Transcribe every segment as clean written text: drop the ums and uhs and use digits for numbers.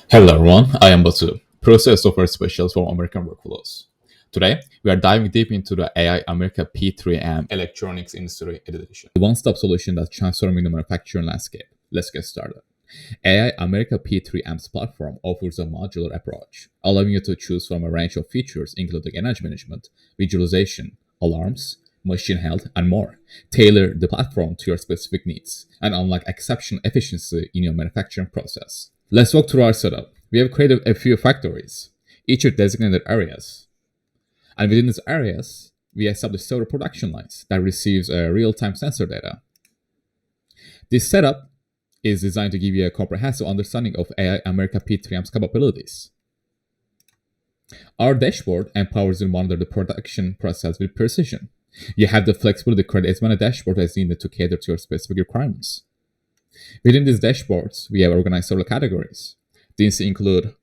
Hello everyone, I am Batu, process software specialist for American Workflows. Today, we are diving deep into the AI America P3M Electronics Industry Edition, a one-stop solution that's transforming the manufacturing landscape. Let's get started. AI America P3M's platform offers a modular approach, allowing you to choose from a range of features including energy management, visualization, alarms, machine health, and more. Tailor the platform to your specific needs and unlock exceptional efficiency in your manufacturing process. Let's walk through our setup. We have created a few factories, each with designated areas. And within these areas, we establish several production lines that receives real-time sensor data. This setup is designed to give you a comprehensive understanding of AI America P3M's capabilities. Our dashboard empowers you to monitor the production process with precision. You have the flexibility to create as many dashboards as needed to cater to your specific requirements. Within these dashboards, we have organized several categories. These include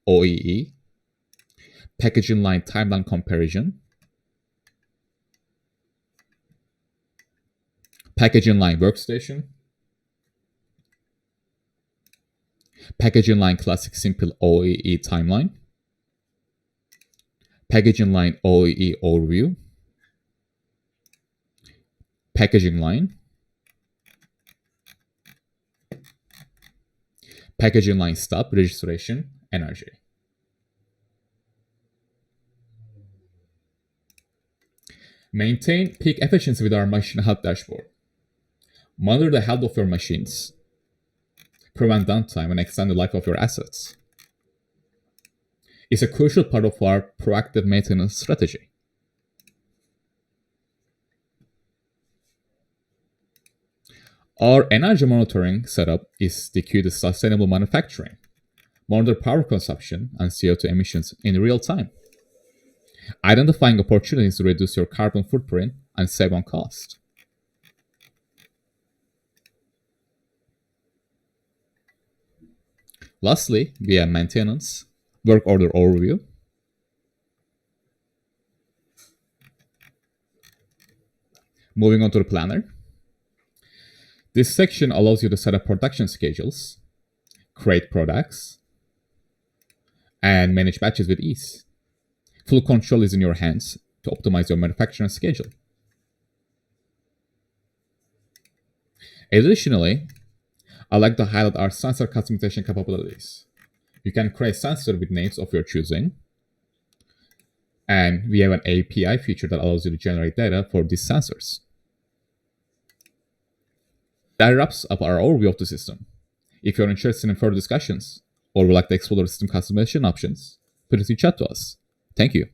OEE, packaging line timeline comparison, packaging line workstation, packaging line classic simple OEE timeline, packaging line OEE overview, packaging line, packaging line stop, registration, energy. Maintain peak efficiency with our machine health dashboard. Monitor the health of your machines. Prevent downtime and extend the life of your assets. It's a crucial part of our proactive maintenance strategy. Our energy monitoring setup is the key to sustainable manufacturing. Monitor power consumption and CO2 emissions in real time, identifying opportunities to reduce your carbon footprint and save on cost. Lastly, we have maintenance, work order overview, moving on to the planner. This section allows you to set up production schedules, create products, and manage batches with ease. Full control is in your hands to optimize your manufacturing schedule. Additionally, I'd like to highlight our sensor customization capabilities. You can create sensors with names of your choosing, and we have an API feature that allows you to generate data for these sensors. That wraps up our overview of the system. If you're interested in further discussions or would like to explore the system customization options, please reach out to us. Thank you.